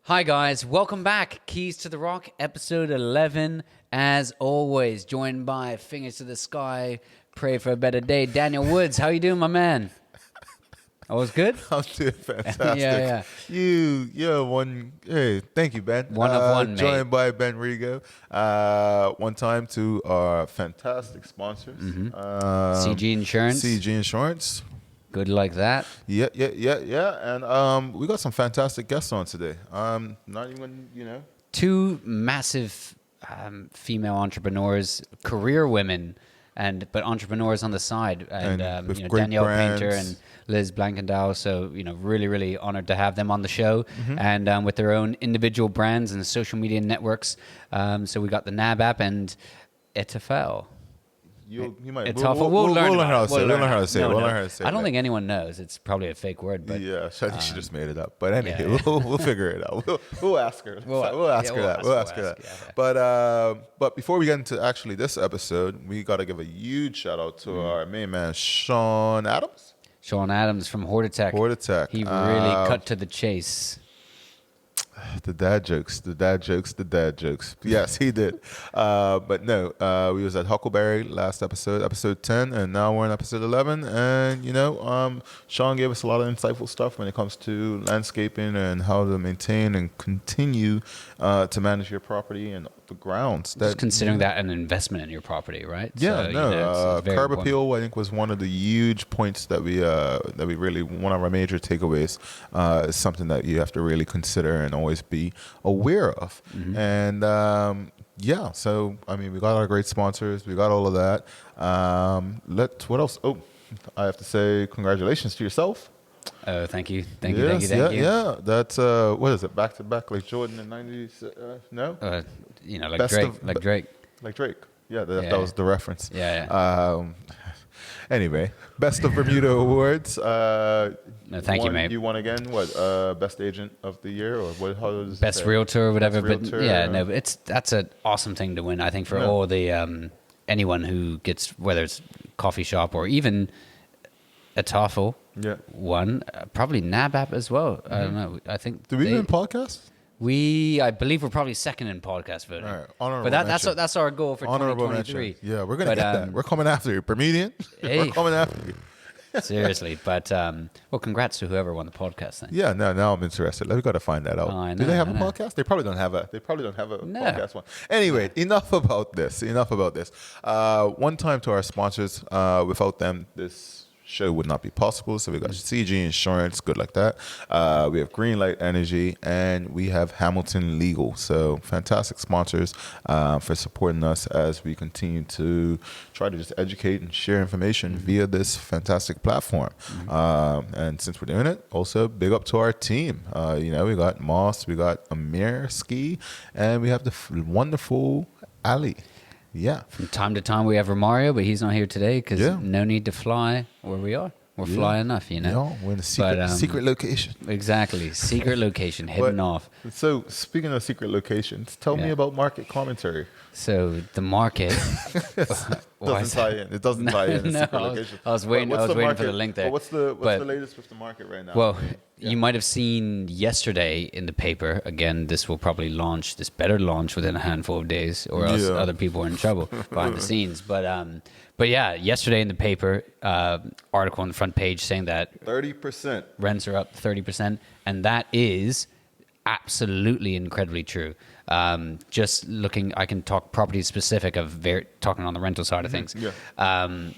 Hi guys, welcome back. Keys to the Rock, episode 11. As always, joined by Fingers to the Sky, Pray for a Better Day. Daniel Woods, how you doing, my man? All was good? I'm doing fantastic. Yeah. You're one. Hey, thank you, Ben. One of one, mate. Joined by Ben Rigo. One time to our fantastic sponsors. CG Insurance. CG Insurance. Good like that. Yeah. And we got some fantastic guests on today. Not even, Two massive female entrepreneurs, career women, but entrepreneurs on the side. And with great Danielle brands. Paynter and Liz Blankendal. So, really honored to have them on the show. And with their own individual brands and social media networks. So we got the NAB app and EETTAFEL. You might. We'll learn how to say it. We'll learn how to say it. No, We'll learn how to say it. I don't think anyone knows. It's probably a fake word. But Yeah, I think she just made it up. But anyway, we'll figure it out. We'll ask her. We'll ask her that. Yeah. But before we get into actually this episode, we got to give a huge shout out to our main man, Sean Adams. Sean Adams from Hortitech. He really cut to the chase. The dad jokes. Yes, he did. But no, we was at Huckleberry last episode 10, and now we're in episode 11. And, Sean gave us a lot of insightful stuff when it comes to landscaping and how to maintain and continue to manage your property and the grounds. Just considering that an investment in your property, right? Yeah, so, it's curb important. appeal, I think, was one of the huge points that we really, one of our major takeaways is something that you have to really consider and always be aware of. And so we got our great sponsors, we got all of that. What else? Oh, I have to say congratulations to yourself. Oh, thank you. Thank you. Yeah. That's what is it? Back to back like Jordan in the 90s? No. Like Best Drake. of- Like Drake. Like Drake. Yeah, that was the reference. Yeah. Anyway, Best of Bermuda Awards. No, thank you, mate. You won again. What? Best Agent of the Year, or what? How does it Best say? realtor or whatever. Best but realtor, but that's an awesome thing to win. I think for all the anyone who gets, whether it's coffee shop or even EETTAFEL. Yeah. One, probably NAB app as well. I don't know. I think Did we win podcast? I believe we're probably second in podcast voting. All right, honorable but mention. that's our goal for Honorable 2023. mention. Yeah, we're gonna get that. We're coming after you, Bermudian. Hey. We're coming after you. Seriously, but congrats to whoever won the podcast thing. Yeah, now I'm interested. We got to find that out. I Do know, they have I a know. podcast? They probably don't have a. No. Podcast one. Anyway, enough about this. One time to our sponsors. Without them, this show would not be possible. So we got CG Insurance, good like that. We have Greenlight Energy, and we have Hamilton Legal. So fantastic sponsors for supporting us as we continue to try to just educate and share information via this fantastic platform. And since we're doing it, also big up to our team. We got Moss, we got Amir Ski, and we have the wonderful Ali. Yeah. From time to time we have Romario, but he's not here today because no need to fly where we are. We're fly enough, Yeah, we're in a secret location. Exactly. Secret location, hidden off. So speaking of secret locations, tell me about market commentary. So the market Doesn't tie in. It doesn't tie in. No, Secret location. I was waiting for the link there. Well, what's the latest with the market right now? Well, you might have seen yesterday in the paper, again, this will probably launch, this better launch within a handful of days or else other people are in trouble behind the scenes. But yeah, yesterday in the paper, article on the front page saying that 30%. rents are up 30%. And that is absolutely incredibly true. Just looking, I can talk property specific talking on the rental side of things. There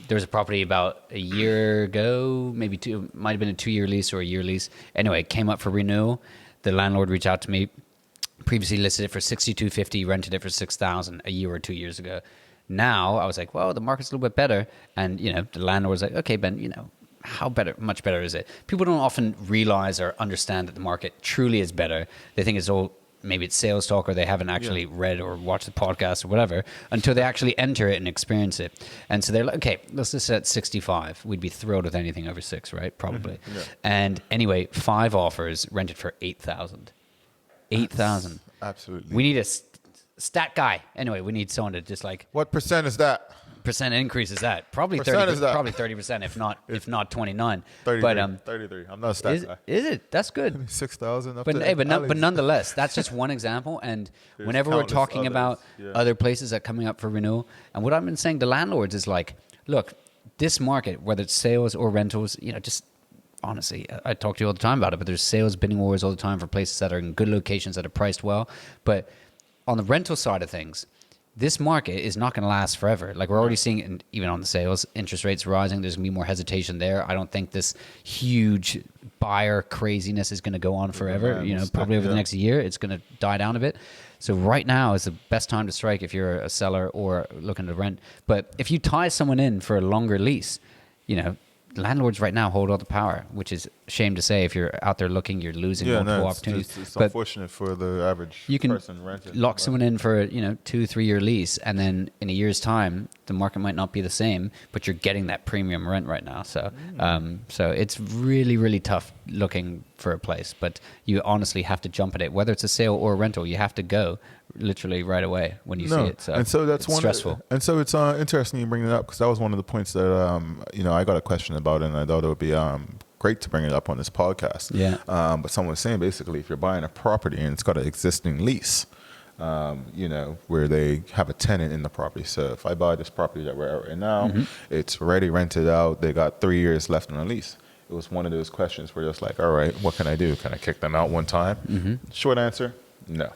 was a property about a year ago, maybe two, might have been a 2-year lease or a year lease. Anyway, it came up for renewal. The landlord reached out to me, previously listed it for $6,250, rented it for $6,000 a year or 2 years ago. Now I was like, well, the market's a little bit better. And, the landlord was like, okay, Ben, how much better is it? People don't often realize or understand that the market truly is better. They think it's all, maybe it's sales talk, or they haven't actually read or watched the podcast or whatever until they actually enter it and experience it. And so they're like, okay, let's just set 65. We'd be thrilled with anything over 6, right? Probably. And anyway, 5 offers rented for 8,000. 8,000. Absolutely. We need a stat guy. Anyway, we need someone to just like. What percent is that? percent increase is that? Probably Percent 30. is that? Probably 30%, if not 29. 33. But 33. I'm not a stat guy. is it? That's good. 6,000 up But to hey, but alleys. nonetheless, that's just one example. And There's whenever we're countless talking others, about yeah. other places that are coming up for renewal, and what I've been saying to landlords is like, look, this market, whether it's sales or rentals, just honestly, I talk to you all the time about it, but there's sales bidding wars all the time for places that are in good locations that are priced well. But on the rental side of things, this market is not going to last forever. Like we're already seeing it even on the sales, interest rates rising. There's going to be more hesitation there. I don't think this huge buyer craziness is going to go on forever. Probably over the next year, it's going to die down a bit. So right now is the best time to strike if you're a seller or looking to rent. But if you tie someone in for a longer lease, landlords right now hold all the power, which is a shame to say. If you're out there looking, you're losing multiple opportunities. It's unfortunate for the average person renting. Lock someone in for a 2-3 year lease, and then in a year's time, the market might not be the same, but you're getting that premium rent right now. So, so it's really, really tough looking for a place. But you honestly have to jump at it, whether it's a sale or a rental. You have to go literally right away when you see it. So, and so that's stressful. And so it's interesting you bring it up because that was one of the points that I got a question about, and I thought it would be great to bring it up on this podcast. Yeah. But someone was saying basically if you're buying a property and it's got an existing lease, where they have a tenant in the property. So if I buy this property that we're at right now, it's already rented out. They got 3 years left on the lease. It was one of those questions where it's like, all right, what can I do? Can I kick them out one time? Short answer, no.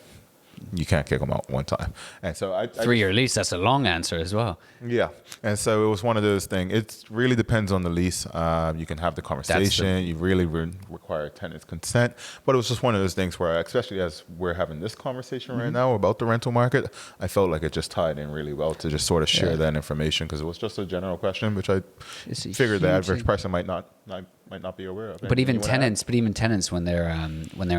You can't kick them out one time. And so 3 year lease, that's a long answer as well. Yeah. And so it was one of those things. It really depends on the lease. You can have the conversation. You really require tenant's consent. But it was just one of those things where, especially as we're having this conversation right now about the rental market, I felt like it just tied in really well to just sort of share that information because it was just a general question, which I figured the average person might not be aware of. But even tenants, when they're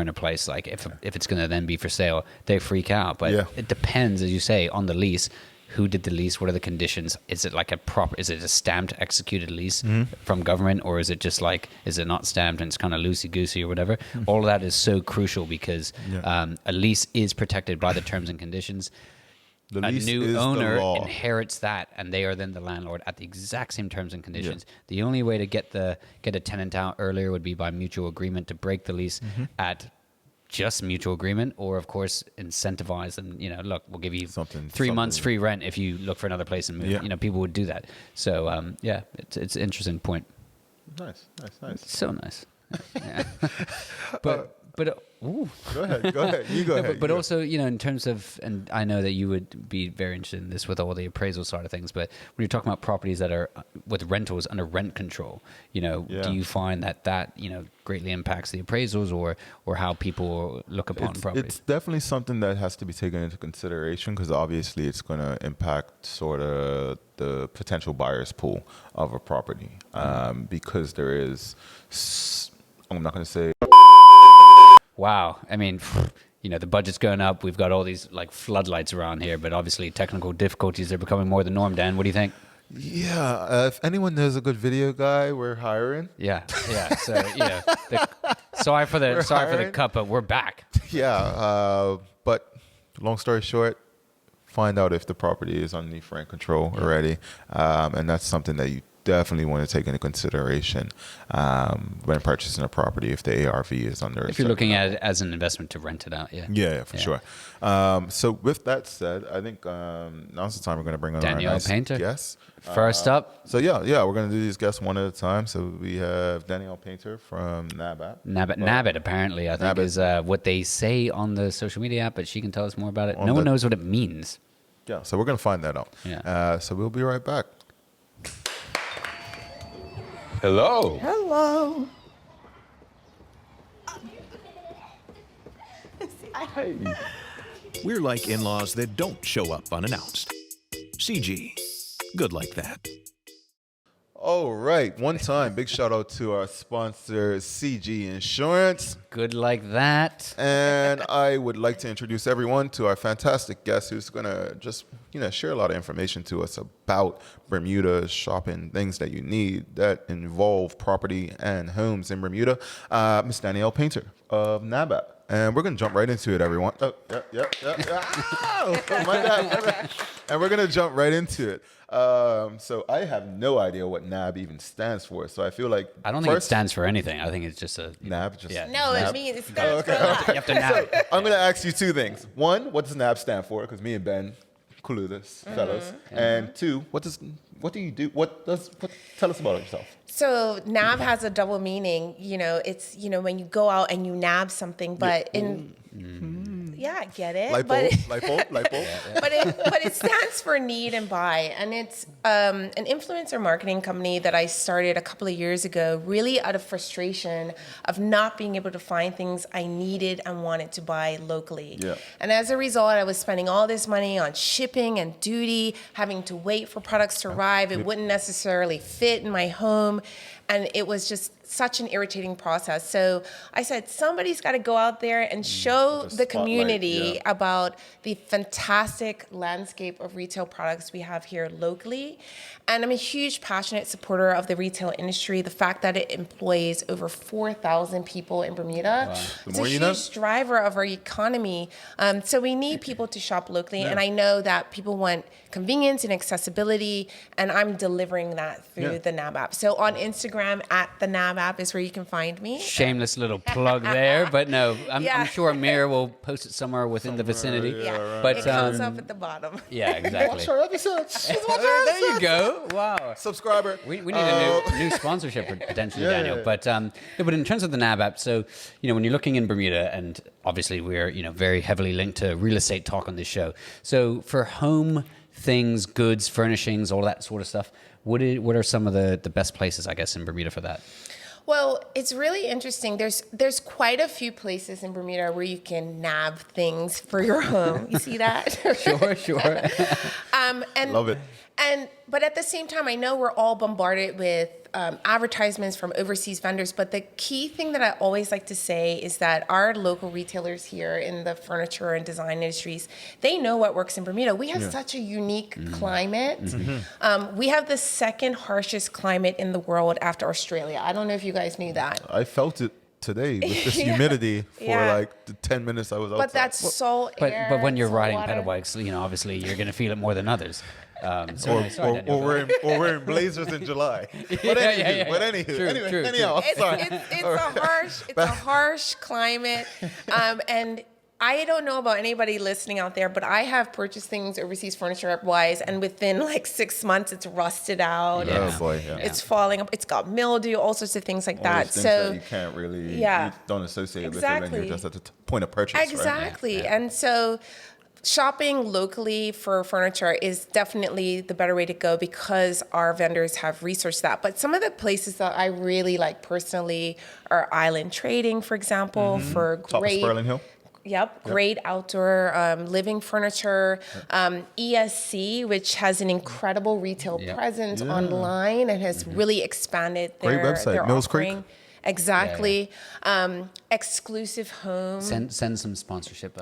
in a place, like if it's going to then be for sale, they freak out. But it depends, as you say, on the lease. Who did the lease? What are the conditions? Is it like is it a stamped, executed lease from government, or is it just like, is it not stamped and it's kind of loosey goosey or whatever? All of that is so crucial because a lease is protected by the terms and conditions. A new owner inherits that, and they are then the landlord at the exact same terms and conditions. The only way to get a tenant out earlier would be by mutual agreement to break the lease at just mutual agreement, or of course incentivize them. Look, we'll give you 3 months free rent if you look for another place and move. People would do that. So it's an interesting point. Nice. So nice. Yeah. But ooh. Go ahead. You go ahead. But also, in terms of, and I know that you would be very interested in this with all the appraisal side of things, but when you're talking about properties that are with rentals under rent control, do you find that greatly impacts the appraisals or how people look upon properties? It's definitely something that has to be taken into consideration because obviously it's going to impact sort of the potential buyer's pool of a property because there is, I'm not going to say, wow. I mean, the budget's going up. We've got all these like floodlights around here, but obviously technical difficulties are becoming more the norm. Dan, what do you think? Yeah. If anyone knows a good video guy, we're hiring. Yeah. So, sorry for the cut, but we're back. Yeah. But long story short, find out if the property is underneath rent control already. And that's something that you definitely want to take into consideration when purchasing a property if the ARV is under. If you're looking at it as an investment to rent it out, for sure. So with that said, I think now's the time we're going to bring on Danielle our nice Paynter. guest. First up. So we're going to do these guests one at a time. So we have Danielle Paynter from Nabbit apparently I think is what they say on the social media app, but she can tell us more about it. No one knows what it means. Yeah, so we're going to find that out. Yeah. So we'll be right back. Hello. Hey. We're like in-laws that don't show up unannounced. CG. Good like that. All right. One time, big shout out to our sponsor, CG Insurance. Good like that. And I would like to introduce everyone to our fantastic guest who's going to just, share a lot of information to us about Bermuda, shopping, things that you need that involve property and homes in Bermuda. Miss Danielle Paynter of NABAP. and we're going to jump right into it, everyone. Oh, yeah. Oh, my bad. And we're going to jump right into it. So I have no idea what NAB even stands for. So I feel like I don't think it stands for anything. I think it's just a NAB. Just No, NAB? it means it stands for a lot. You have to nab. I'm going to ask you two things. One, what does NAB stand for? Because me and Ben clueless fellows. And two, what do you do? Tell us about yourself. So nab has a double meaning. It's when you go out and you nab something, but I get it. Light bulb. But it stands for need and buy, and it's an influencer marketing company that I started a couple of years ago, really out of frustration of not being able to find things I needed and wanted to buy locally. Yeah. And as a result, I was spending all this money on shipping and duty, having to wait for products to arrive. It wouldn't necessarily fit in my home, and it was just such an irritating process. So I said, somebody's got to go out there and show the community about the fantastic landscape of retail products we have here locally. And I'm a huge passionate supporter of the retail industry. The fact that it employs over 4,000 people in Bermuda. Wow. It's a huge driver of our economy. So we need people to shop locally. Yeah. And I know that people want convenience and accessibility, and I'm delivering that through the NAB app. So on Instagram, at the NAB app is where you can find me. Shameless little plug there, but no, I'm sure Amir will post it somewhere within the vicinity. Yeah, right. But it comes up at the bottom. Yeah, exactly. Watch our episodes. There you go. Wow. Subscriber. We need a new sponsorship potentially, Daniel. But but in terms of the NAB app, so when you're looking in Bermuda, and obviously we're very heavily linked to real estate talk on this show. So for home things, goods, furnishings, all that sort of stuff, what are some of the best places, I guess, in Bermuda for that? Well, it's really interesting. There's quite a few places in Bermuda where you can nab things for your home. You see that? Sure. And love it. But at the same time, I know we're all bombarded with advertisements from overseas vendors. But the key thing that I always like to say is that our local retailers here in the furniture and design industries, they know what works in Bermuda. We have such a unique climate. Mm-hmm. We have the second harshest climate in the world after Australia. I don't know if you guys knew that. I felt it today with this humidity for like the 10 minutes I was outside. But that's salt air. But when you're riding water. pedal bikes, obviously you're going to feel it more than others. Or wearing blazers in July. But anywho, True. It's a harsh climate, and I don't know about anybody listening out there, but I have purchased things overseas furniture wise, and within like 6 months, it's rusted out. Oh boy, it's falling up. It's got mildew, all sorts of things like that. So that you can't really, you don't associate with it, and you're just at the point of purchase. Exactly, right? And so shopping locally for furniture is definitely the better way to go because our vendors have researched that. But some of the places that I really like personally are Island Trading, for example, for Top great. of Sterling Hill. Yep, great outdoor living furniture. ESC, which has an incredible retail presence online and has really expanded their great website. their Mills offering. Creek. Exactly. Exclusive Home. Send some sponsorship.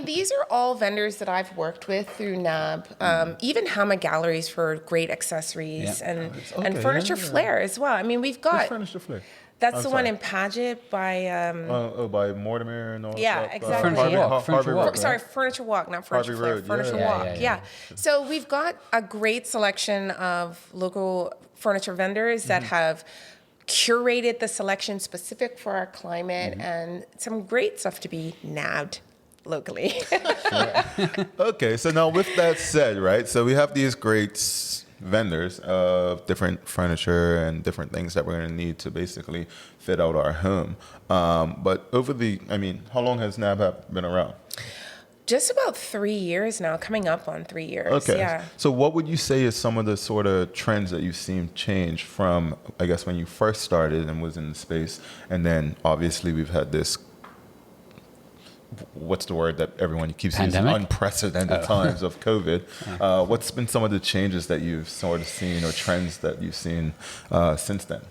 These are all vendors that I've worked with through NAB. Even Hammer Galleries for great accessories and Furniture Flair as well. I mean, we've got... Furniture Flair? That's the one in Paget by... by Mortimer and all that. Yeah, exactly. Furniture Walk. Sorry, Furniture Walk, not Furniture Flair. Road, Furniture Walk, yeah. So we've got a great selection of local furniture vendors that have curated the selection specific for our climate and some great stuff to be nabbed locally. Okay, so now with that said, right, so we have these great vendors of different furniture and different things that we're going to need to basically fit out our home. But how long has NAB been around? Just about 3 years now, coming up on 3 years. Okay. Yeah. So what would you say is some of the sort of trends that you've seen change from, I guess, when you first started and was in the space, and then obviously we've had this, what's the word that everyone keeps Pandemic? using, unprecedented times of COVID. What's been some of the changes that you've sort of seen or trends that you've seen since then?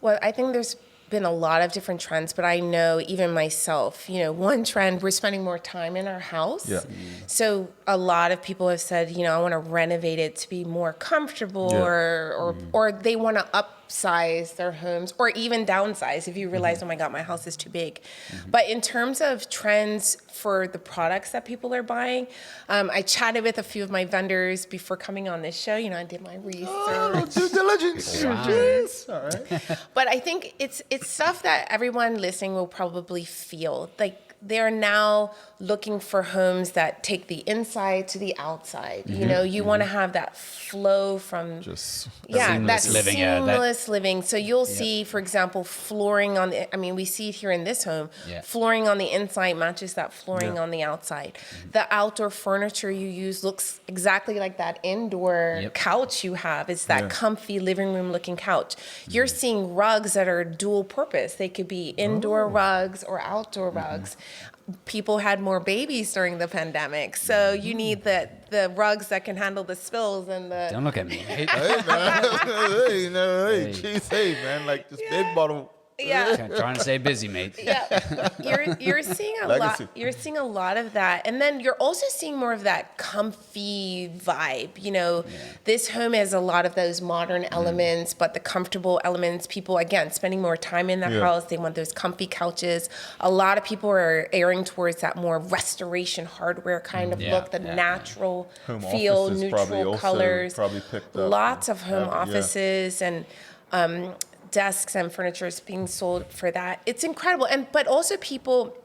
Well, I think there's been a lot of different trends, but I know even myself, one trend, we're spending more time in our house. Yeah. So a lot of people have said, I want to renovate it to be more comfortable or they want to upsize their homes or even downsize if you realize, oh my God, my house is too big. But in terms of trends for the products that people are buying, I chatted with a few of my vendors before coming on this show. You know, I did my research. Oh, due diligence. Wow. Yes. All right. But I think it's stuff that everyone listening will probably feel. Like they're now looking for homes that take the inside to the outside. You know, you want to have that flow from Just seamless that living, yeah, seamless living. So you'll see, for example, flooring on the. I mean, we see it here in this home. Yeah. Flooring on the inside matches that flooring on the outside. The outdoor furniture you use looks exactly like that indoor couch you have. It's that comfy living room looking couch. You're seeing rugs that are dual purpose. They could be indoor rugs or outdoor rugs. People had more babies during the pandemic, so you need the rugs that can handle the spills and the. Don't look at me. hey man, geez, hey man, like this big bottle. Yeah. Trying to stay busy, mate. Yeah, you're seeing a Legacy. lot. You're seeing a lot of that, and then you're also seeing more of that comfy vibe. You know, this home has a lot of those modern elements, but the comfortable elements. People again spending more time in the house. They want those comfy couches. A lot of people are airing towards that more restoration hardware kind of look, the natural Home feel, offices probably neutral also colors. probably picked up. Lots of home offices and. Desks and furniture is being sold for that. It's incredible. But also people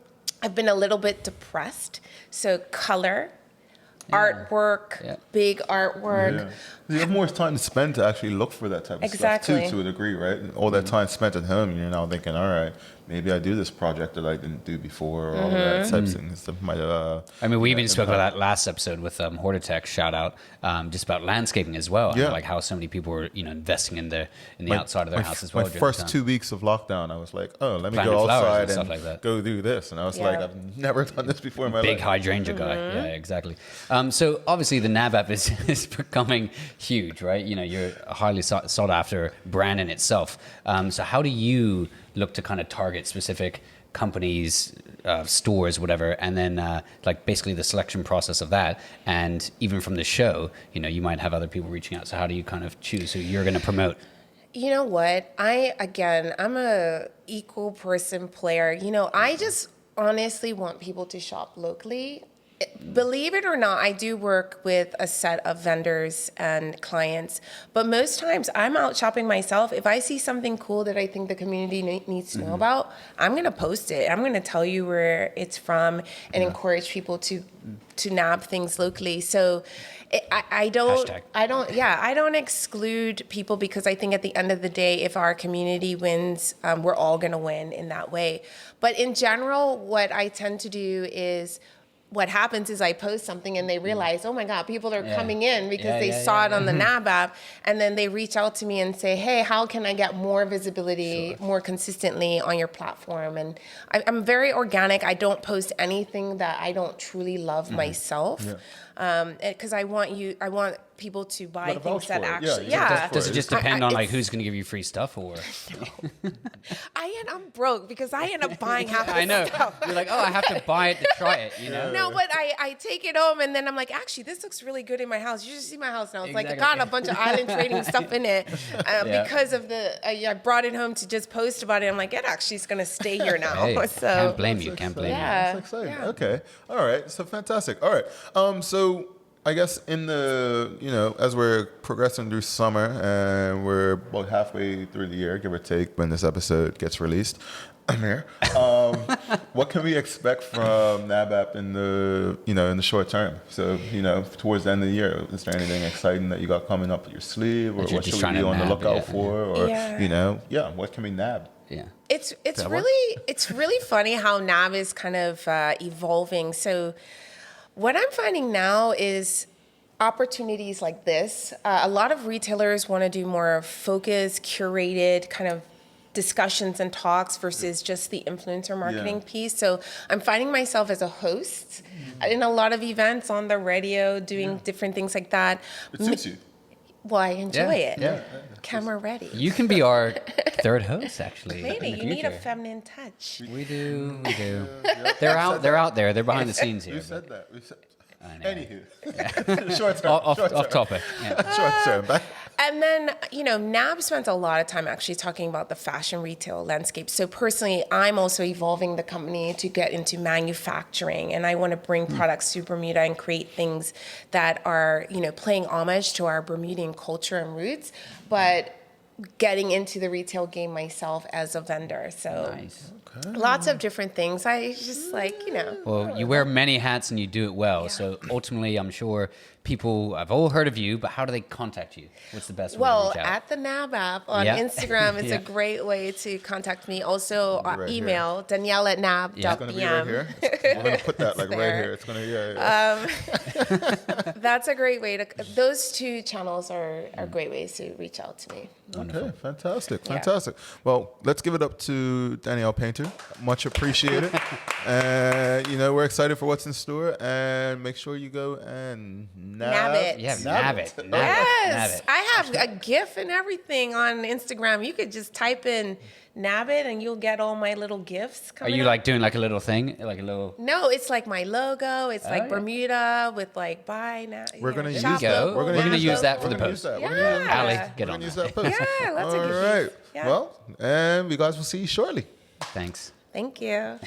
have been a little bit depressed. So color, artwork, big artwork. Yeah. You have more time to spend to actually look for that type of stuff too, to a degree, right? And all that time spent at home, you're now thinking, all right, maybe I do this project that I didn't do before, or all that types of things. That might, I mean, we even spoke about that last episode with Hortitech, shout out, just about landscaping as well. Yeah. And like how so many people were, investing in the outside of their house as well. My first 2 weeks of lockdown, I was like, oh, let me Planting go flowers outside and stuff and like that. go do this. And I was like, I've never done this before in my Big life. hydrangea guy. Yeah, exactly. So obviously the NAB app is becoming huge, right? You're a highly sought after brand in itself. So how do you look to kind of target specific companies, stores, whatever, and then like basically the selection process of that, and even from the show, you might have other people reaching out. So how do you kind of choose who you're going to promote? You know what? I'm a equal person player. I just honestly want people to shop locally. Believe it or not, I do work with a set of vendors and clients, but most times I'm out shopping myself. If I see something cool that I think the community needs to know about, I'm going to post it. I'm going to tell you where it's from and encourage people to nab things locally. So I don't exclude people, because I think at the end of the day, if our community wins, we're all going to win in that way. But in general, what I tend to do is, what happens is I post something and they realize, oh my God, people are coming in because they saw it on the NAB app, and then they reach out to me and say, hey, how can I get more visibility more consistently on your platform? And I'm very organic. I don't post anything that I don't truly love myself, because I want people to buy things that actually, Does it just depend on like who's going to give you free stuff, or? I'm broke because I end up buying half I know. stuff. You're like, oh, I have to buy it to try it, No, but I take it home and then I'm like, actually, this looks really good in my house. You should see my house now. It's like, it got a bunch of island trading stuff in it because of I brought it home to just post about it. I'm like, it actually is going to stay here now. Hey, So can't blame you. That's exciting. Yeah. Okay. All right. So fantastic. All right. So I guess in the, as we're progressing through summer and we're about halfway through the year, give or take, when this episode gets released, I'm here. What can we expect from NAB app in the short term? So, towards the end of the year, is there anything exciting that you got coming up your sleeve, or what should we be on the lookout for, or what can we nab? Yeah. It's really funny how NAB is kind of evolving. So what I'm finding now is opportunities like this. A lot of retailers want to do more focused, curated kind of discussions and talks versus just the influencer marketing piece. So I'm finding myself as a host in a lot of events on the radio, doing different things like that. It suits you. Well, I enjoy it. Yeah. Camera ready. You can be our third host, actually. Maybe in the you need a future. feminine touch. We do. They're out there. They're behind the scenes here. We said that. I know. Anywho. Short term. Off topic. Yeah. Short term. And then, NAB spent a lot of time actually talking about the fashion retail landscape. So personally, I'm also evolving the company to get into manufacturing, and I want to bring products to Bermuda and create things that are, playing homage to our Bermudian culture and roots, but getting into the retail game myself as a vendor. So Nice. lots of different things. I just Well, you wear many hats and you do it well. So ultimately, I'm sure people have all heard of you, but how do they contact you? What's the best way to Well, reach out? at the NAB app on Yeah. Instagram is Yeah. a great way to contact me. Also, Right email Danielle at nab.bm. It's going to be right here. We're going to put that like right there. here. It's going to, That's a great way to. Those two channels are great ways to reach out to me. Okay, fantastic, Yeah. fantastic. Well, let's give it up to Danielle Paynter. Much appreciated. And, we're excited for what's in store. And make sure you go and Nab it. Yeah, Nab nab it. it. Nab it. Yes, Nab it. I have a GIF and everything on Instagram. You could just type in nab it and you'll get all my little GIFs Are coming you up. like doing like a little thing? Like a little. No, it's like my logo. It's like yeah. Bermuda with like buy now. We're gonna use shop that. Go. local, We're gonna We're gonna nab use that for local. the We're gonna use post. that. We're gonna use that. Yeah. Ali, get We're on gonna use that. that post. Yeah, lots of All good right. use. Yeah. Well, and we guys will see you shortly. Thanks. Thank you.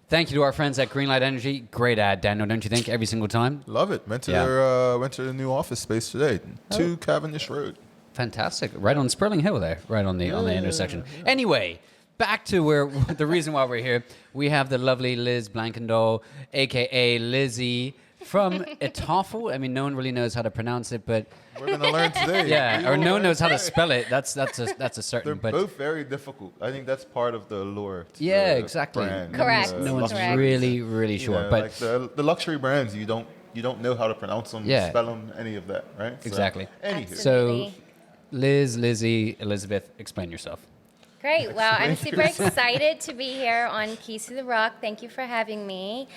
Thank you to our friends at Greenlight Energy. Great ad, Daniel, don't you think? Every single time. Love it. Went to Yeah. their new office space today. 2 Cavendish Road. Fantastic. Right on Sperling Hill there, right on the intersection. Anyway, back to where the reason why we're here. We have the lovely Liz Blankendal, aka Lizzie from EETTAFEL. I mean, no one really knows how to pronounce it, but We're gonna learn today. yeah, or no one knows how to spell it. That's a They're certain. But both very difficult. I think that's part of the allure. to yeah, the exactly. brand. Correct. No one's Correct. really sure, but like the luxury brands, you don't know how to pronounce them, Yeah. spell them, any of that, right? So, Exactly. Anywho, so Absolutely. Liz, Lizzie, Elizabeth, explain yourself. Great. Well, I'm super excited to be here on Keys to the Rock. Thank you for having me.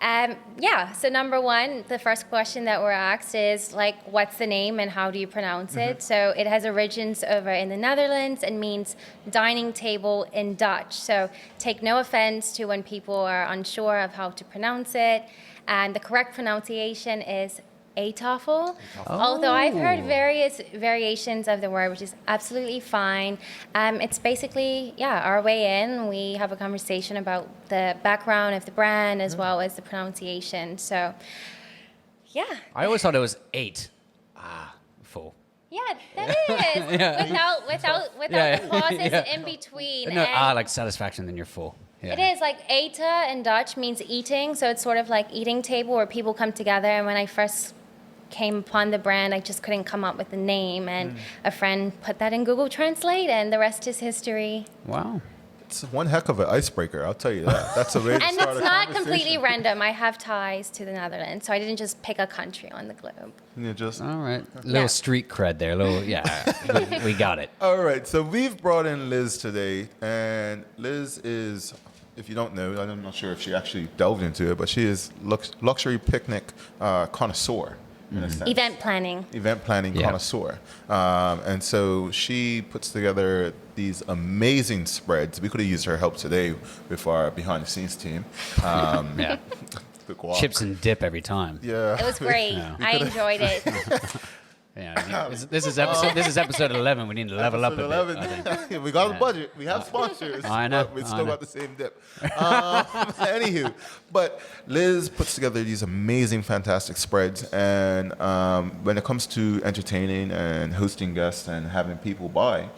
So number one, the first question that we're asked is like, what's the name and how do you pronounce it? So it has origins over in the Netherlands and means dining table in Dutch. So take no offense to when people are unsure of how to pronounce it. And the correct pronunciation is EETTAFEL. Although I've heard various variations of the word, which is absolutely fine. It's basically, our way in. We have a conversation about the background of the brand as well as the pronunciation. So, yeah. I always thought it was 8. Full. Yeah, that is. Without the pauses in between. No, And like satisfaction, then you're full. Yeah. it is like eten in Dutch means eating, so it's sort of like eating table where people come together. And when I first came upon the brand, I just couldn't come up with a name, and a friend put that in Google Translate, and the rest is history. Wow. it's one heck of an icebreaker. I'll tell you that. That's a way to And start it's a not conversation. completely random. I have ties to the Netherlands, so I didn't just pick a country on the globe. You just All right. Little street cred there. We got it. All right, so we've brought in Liz today, and Liz is, if you don't know, I'm not sure if she actually delved into it, but she is luxury picnic connoisseur. In a sense. Event planning Yeah. connoisseur. And so she puts together these amazing spreads. We could have used her help today with our behind the scenes team. Yeah. The guac. Chips and dip every time. Yeah. It was great. I enjoyed it. Yeah. This is episode 11. We need to level up a bit. 11. I think. We got a budget. We have sponsors. I know, But we I still know. got the same dip. Anywho, but Liz puts together these amazing, fantastic spreads. And when it comes to entertaining and hosting guests and having people buy,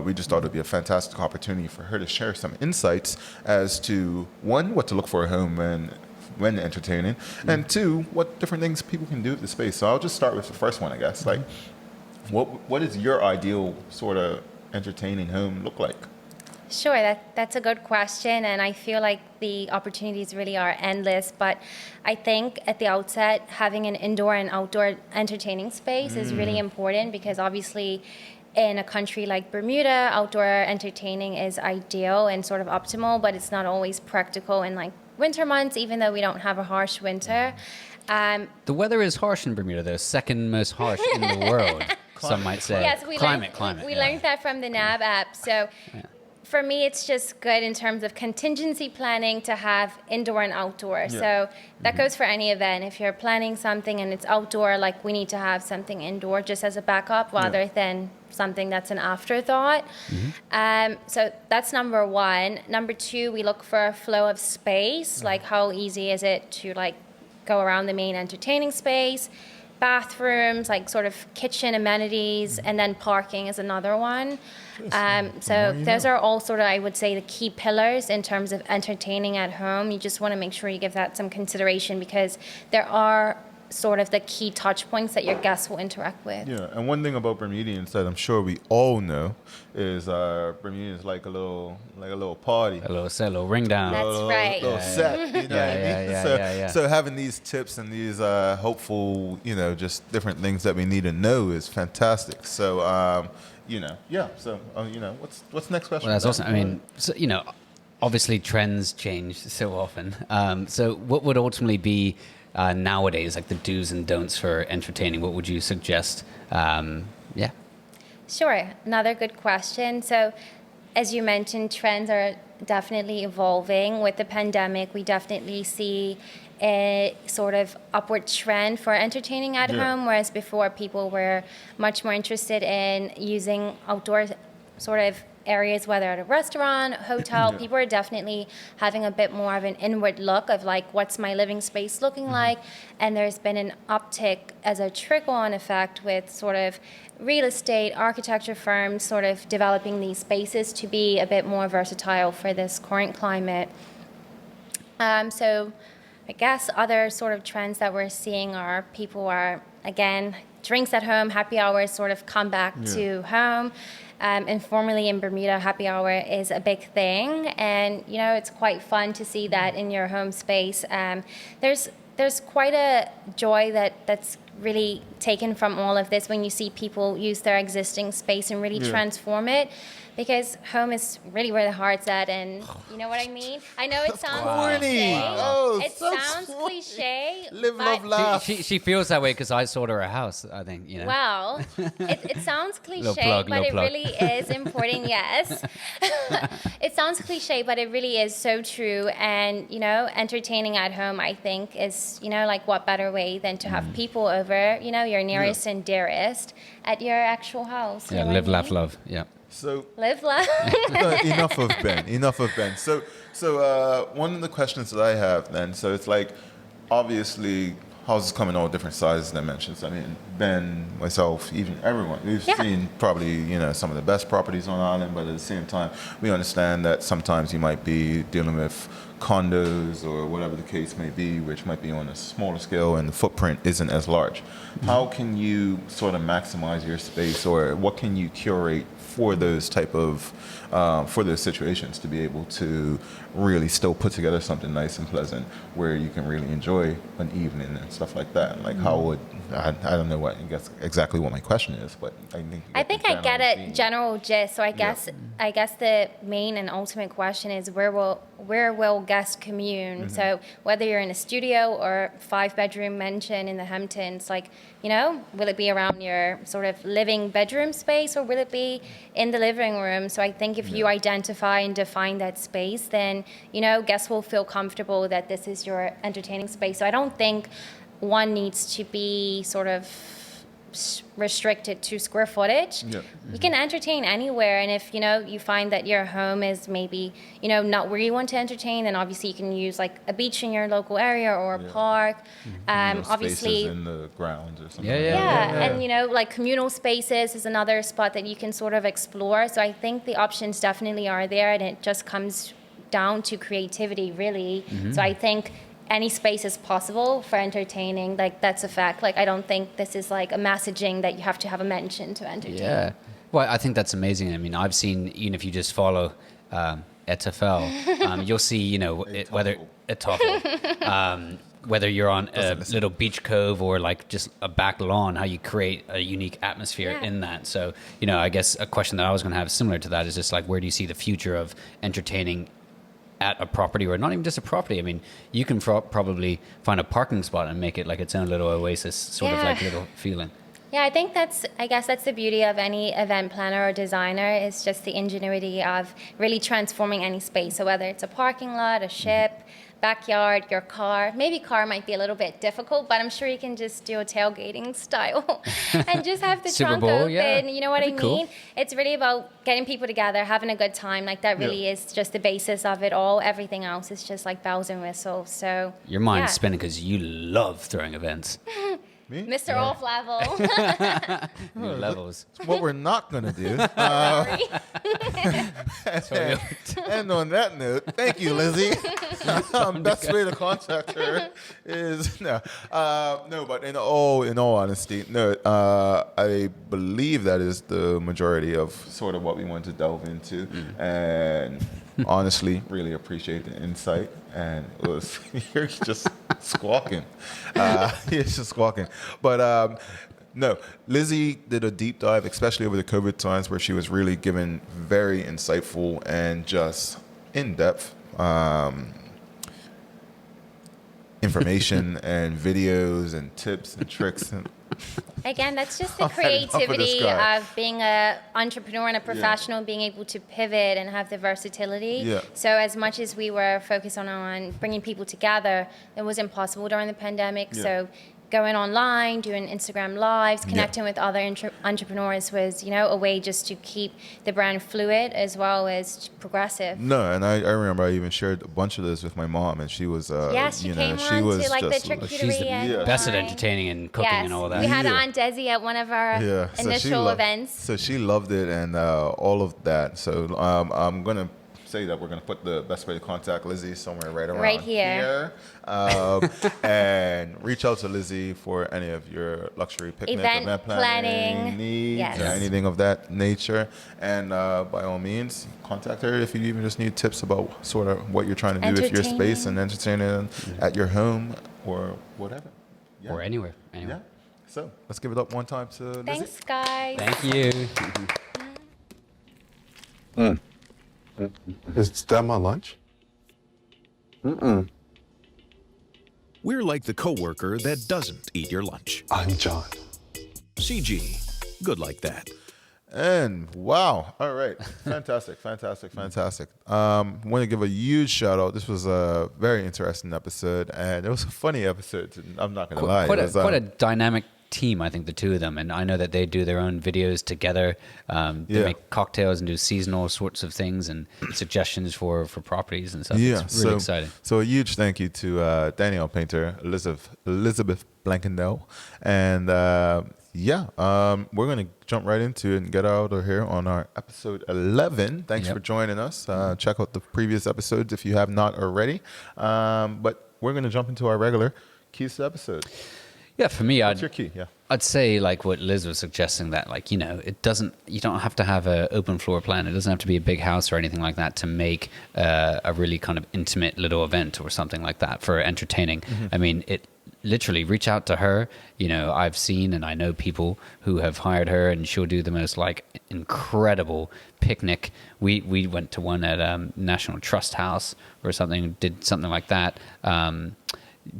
we just thought it'd be a fantastic opportunity for her to share some insights as to, one, what to look for at home when entertaining, and two, what different things people can do with the space. So I'll just start with the first one, I guess. Like, what does your ideal sort of entertaining home look like? Sure, that's a good question, and I feel like the opportunities really are endless. But I think at the outset, having an indoor and outdoor entertaining space is really important, because obviously in a country like Bermuda, outdoor entertaining is ideal and sort of optimal, but it's not always practical in like winter months, even though we don't have a harsh winter. The weather is harsh in Bermuda, though. Second most harsh in the world, some might say. Yes, climate. We learned that from the NAB app. So for me, it's just good in terms of contingency planning to have indoor and outdoor. Yeah. So that goes for any event. If you're planning something and it's outdoor, like we need to have something indoor just as a backup rather than something that's an afterthought. So that's number one. Number two, we look for a flow of space. Like how easy is it to like go around the main entertaining space, bathrooms, like sort of kitchen amenities, and then parking is another one. So those are all sort of, I would say, the key pillars in terms of entertaining at home. You just want to make sure you give that some consideration because there are sort of the key touch points that your guests will interact with. Yeah, and one thing about Bermudians that I'm sure we all know is Bermudians like a little party. A little ring down. That's right. Little set, you know what I mean? So having these tips and these hopeful, just different things that we need to know is fantastic. So, So, what's the next question? Well, that's awesome. I mean, so, obviously trends change so often. So what would ultimately be nowadays, like the do's and don'ts for entertaining? What would you suggest? Sure. Another good question. So as you mentioned, trends are definitely evolving. With the pandemic, we definitely see a sort of upward trend for entertaining at home, whereas before people were much more interested in using outdoor sort of areas, whether at a restaurant, hotel. People are definitely having a bit more of an inward look of like, what's my living space looking like? And there's been an uptick as a trickle-on effect with sort of real estate, architecture firms sort of developing these spaces to be a bit more versatile for this current climate. So I guess other sort of trends that we're seeing are people are, again, drinks at home, happy hours sort of come back to home. Informally in Bermuda, happy hour is a big thing. And, it's quite fun to see that in your home space. There's quite a joy that's really taken from all of this when you see people use their existing space and really transform it. Because home is really where the heart's at, and you know what I mean? I know it sounds cliche. Oh, it sounds cliche. Live, love, laugh. She feels that way because I sold her a house, I think, Well, it sounds cliche, plug. Really is important, yes. It sounds cliche, but it really is so true. And, entertaining at home, I think, is, like what better way than to have people over, your nearest and dearest at your actual house. Yeah, live, laugh, love. Yeah. So live, laugh. enough of Ben. So one of the questions that I have then, so it's like, obviously, houses come in all different sizes, dimensions. I mean, Ben, myself, even everyone, we've seen probably, some of the best properties on the island, but at the same time, we understand that sometimes you might be dealing with condos or whatever the case may be, which might be on a smaller scale and the footprint isn't as large. How can you sort of maximize your space, or what can you curate for those type of for those situations to be able to really still put together something nice and pleasant where you can really enjoy an evening and stuff like that? Like how would I don't know exactly what my question is, but I think I get a general gist. So I guess the main and ultimate question is where will guests commune? So whether you're in a studio or 5-bedroom mansion in the Hamptons, like, will it be around your sort of living bedroom space, or will it be in the living room? So I think if you identify and define that space, then, guests will feel comfortable that this is your entertaining space. So I don't think one needs to be sort of restricted to square footage. You can entertain anywhere, and if you find that your home is maybe not where you want to entertain, then obviously you can use like a beach in your local area or a park. Obviously spaces in the grounds or something. And like communal spaces is another spot that you can sort of explore. So I think the options definitely are there, and it just comes down to creativity, really. So I think any space is possible for entertaining. Like, that's a fact. Like, I don't think this is like a messaging that you have to have a mention to entertain. Yeah. Well, I think that's amazing. I mean, I've seen, even if you just follow EETTAFEL, you'll see, whether EETTAFEL, whether you're on a little beach cove or like just a back lawn, how you create a unique atmosphere in that. So, I guess a question that I was going to have similar to that is just like, where do you see the future of entertaining at a property, or not even just a property. I mean, you can probably find a parking spot and make it like its own little oasis, sort of like little feeling. Yeah, I guess that's the beauty of any event planner or designer, is just the ingenuity of really transforming any space. So whether it's a parking lot, a ship, backyard, your car. Maybe car might be a little bit difficult, but I'm sure you can just do a tailgating style and just have the Super trunk Bowl, open. yeah. You know what I mean? Cool. It's really about getting people together, having a good time. Like that really is just the basis of it all. Everything else is just like bells and whistles. So Your mind's spinning because you love throwing events. Me? Mr. Off Level. New levels. What we're not going to do. And on that note, thank you, Lizzie. Best way to contact her is no. But in all honesty, no. I believe that is the majority of sort of what we want to delve into, and honestly, really appreciate the insight. And it was you're just squawking. He's just squawking. But no, Lizzie did a deep dive, especially over the COVID times, where she was really giving very insightful and just in-depth information and videos and tips and tricks. And Again, that's just the I've had enough of this creativity guy. of being an entrepreneur and a professional, being able to pivot and have the versatility. Yeah. So as much as we were focused on bringing people together, it was impossible during the pandemic. Yeah. So going online, doing Instagram lives, connecting with other entrepreneurs was, a way just to keep the brand fluid as well as progressive. No, and I remember I even shared a bunch of this with my mom, and she was, She came on to like the charcuterie. She's the and best at wine. entertaining and cooking and all that. We had Yeah. Aunt Desi at one of our initial events. So she loved it and all of that. So I'm gonna say that we're gonna put the best way to contact Lizzie somewhere right around Right here. And reach out to Lizzie for any of your luxury picnic, Event planning needs, yes. or anything of that nature. And by all means, contact her if you even just need tips about sort of what you're trying to do with your space and entertaining at your home or whatever. Yeah. Or anywhere. Yeah. So let's give it up one time to Lizzie. Thanks, guys. Thank you. Is that my lunch? We're like the coworker that doesn't eat your lunch. I'm John. CG, good like that. And wow. All right. Fantastic. Want to give a huge shout out. This was a very interesting episode, and it was a funny episode. I'm not going to lie. Quite a dynamic team, I think, the two of them. And I know that they do their own videos together. They make cocktails and do seasonal sorts of things and suggestions for properties and stuff. Yeah, It's really exciting. So a huge thank you to Danielle, Paynter, Elizabeth Blankendal, and we're going to jump right into it and get out of here on our episode 11. Thanks for joining us. Check out the previous episodes if you have not already. But we're going to jump into our regular keys to the episode. Yeah, for me, What's your key? Yeah. I'd say like what Liz was suggesting, that like, you don't have to have an open floor plan. It doesn't have to be a big house or anything like that to make a really kind of intimate little event or something like that for entertaining. I mean, it literally reach out to her. I've seen and I know people who have hired her, and she'll do the most like incredible picnic. We went to one at National Trust House or something, did something like that.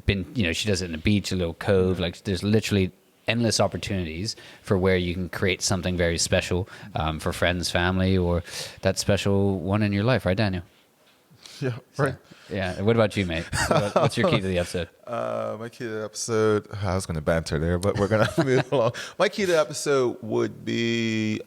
She does it in the beach, a little cove. Like there's literally endless opportunities for where you can create something very special for friends, family, or that special one in your life, right, Daniel? Yeah, right. Yeah. What about you, mate? What's your key to the episode? My key to the episode, I was going to banter there, but we're going to move along. My key to the episode would be,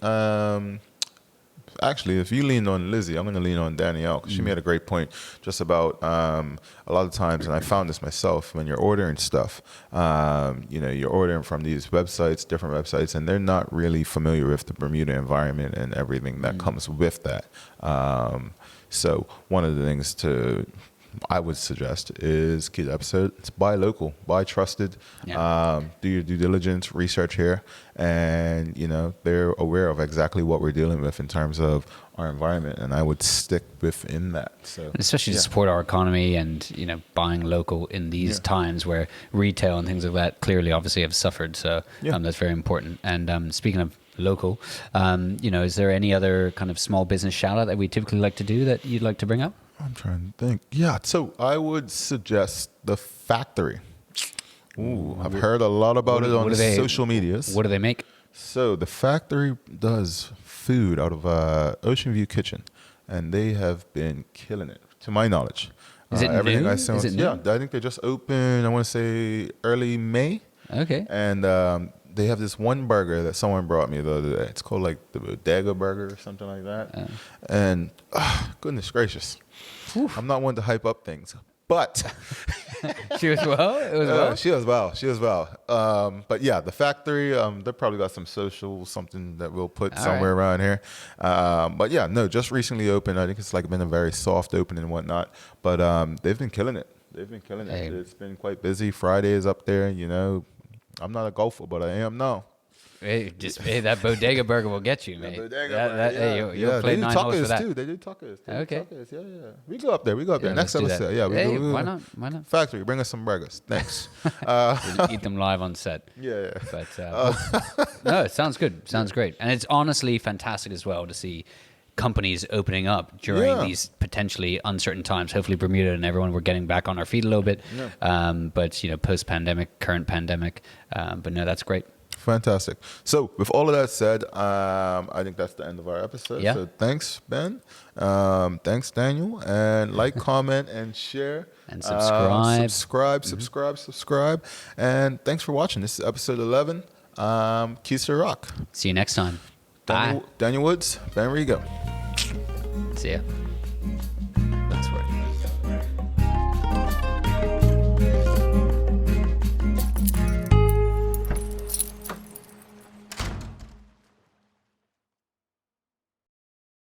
actually, if you lean on Lizzie, I'm going to lean on Danielle, because she made a great point just about a lot of times, and I found this myself, when you're ordering stuff, you're ordering from these websites, different websites, and they're not really familiar with the Bermuda environment and everything that comes with that. So one of the things I would suggest is key to the episode. It's buy local, buy trusted, do your due diligence, research here, and they're aware of exactly what we're dealing with in terms of our environment, and I would stick within that. So especially to support our economy and buying local in these times where retail and things like that clearly obviously have suffered. So that's very important. And speaking of local, is there any other kind of small business shout out that we typically like to do that you'd like to bring up? I'm trying to think. Yeah, so I would suggest the factory. Ooh, I've heard a lot about it on the social medias. What do they make? So the factory does food out of Ocean View Kitchen, and they have been killing it, to my knowledge. Is it everything new? I saw, Is it new? Yeah, I think they just opened, I want to say early May. Okay. And they have this one burger that someone brought me the other day. It's called like the Bodega burger or something like that. And goodness gracious. I'm not one to hype up things, but She was well? It was well? she was well. She was well. But yeah, the factory, they probably got some social something that we'll put somewhere around here. But yeah, no, just recently opened. I think it's like been a very soft opening and whatnot. But they've been killing it. They've been killing it. Hey. It's been quite busy. Friday is up there, you know. I'm not a golfer, but I am now. Hey, that bodega burger will get you, mate. Hey, you'll play they do $9 tacos for that. too. They do tacos. Okay. Tacos. Yeah. We go up there. Yeah, Next let's do episode. that. Yeah, Hey, we go. why not? Why not? Factory, bring us some burgers. Thanks. Eat them live on set. Yeah. But no, it sounds good. Sounds great, and it's honestly fantastic as well to see companies opening up during these potentially uncertain times. Hopefully, Bermuda and everyone we're getting back on our feet a little bit. But post-pandemic, current pandemic. But no, that's great. Fantastic. So, with all of that said, I think that's the end of our episode. Yeah. So, thanks, Ben. Thanks, Daniel. And like, comment, and share. And subscribe. Subscribe. And thanks for watching. This is episode 11. Keys to the Rock. See you next time. Daniel Woods, Ben Rigo. See ya.